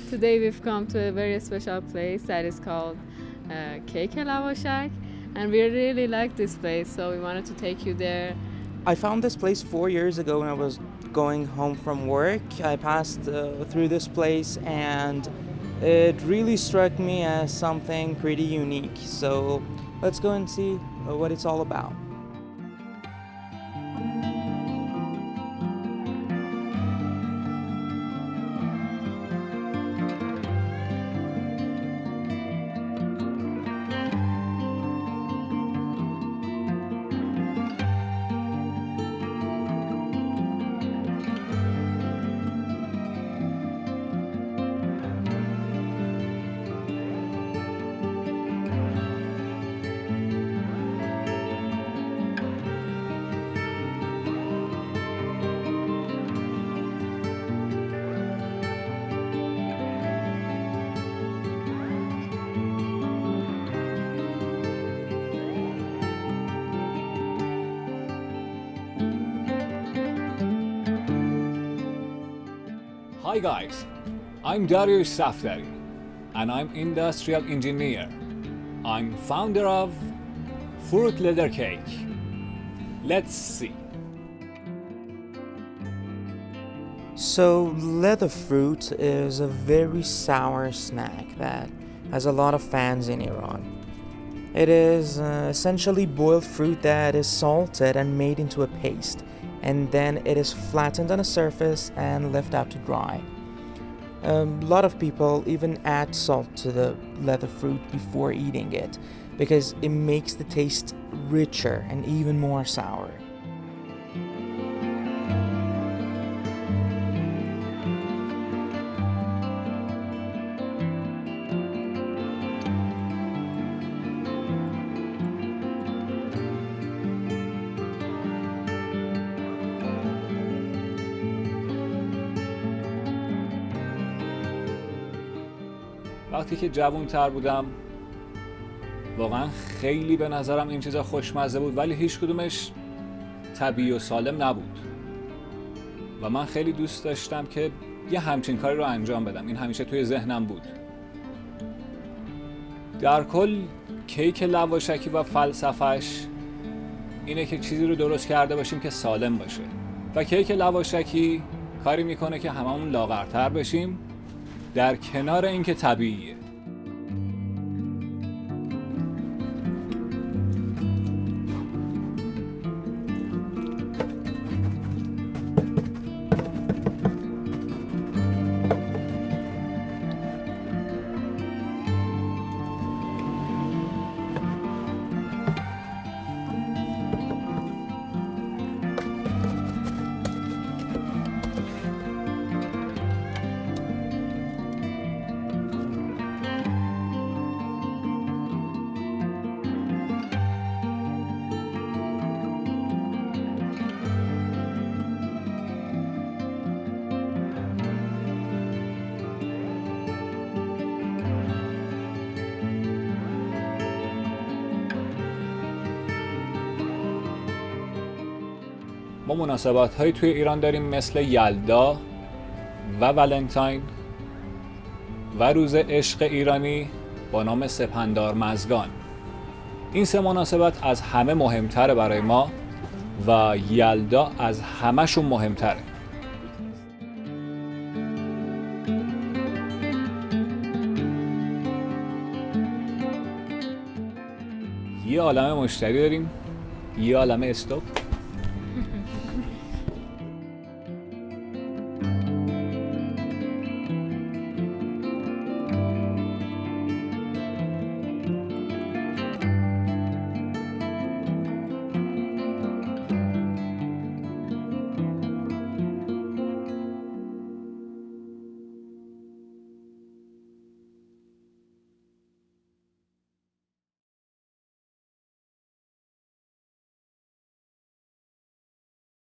Today we've come to a very special place that is called Cake Lavashak, and we really like this place, so we wanted to take you there. I found this place 4 years ago when I was going home from work. I passed through this place and it really struck me as something pretty unique. So let's go and see what it's all about. Hi guys, I'm Dariush Saftari and I'm industrial engineer. I'm founder of Fruit Leather Cake. Let's see. So leather fruit is a very sour snack that has a lot of fans in Iran. It is essentially boiled fruit that is salted and made into a paste, and then it is flattened on a surface and left out to dry. A lot of people even add salt to the leather fruit before eating it because it makes the taste richer and even more sour. وقتی که جوان‌تر بودم واقعا خیلی به نظرم این چیزا خوشمزه بود، ولی هیچ کدومش طبیعی و سالم نبود و من خیلی دوست داشتم که یه همچین کاری رو انجام بدم. این همیشه توی ذهنم بود. در کل کیک لواشکی و فلسفه‌اش اینه که چیزی رو درست کرده باشیم که سالم باشه و کیک لواشکی کاری میکنه که هممون لاغرتر بشیم در کنار اینکه طبیعیه. ما مناسبات هایی توی ایران داریم مثل یلدا و ولنتاین و روز عشق ایرانی با نام سپندار مزگان. این سه مناسبت از همه مهمتره برای ما و یلدا از همه‌شون مهمتره. یه عالمه مشتری داریم، یه عالمه استوک.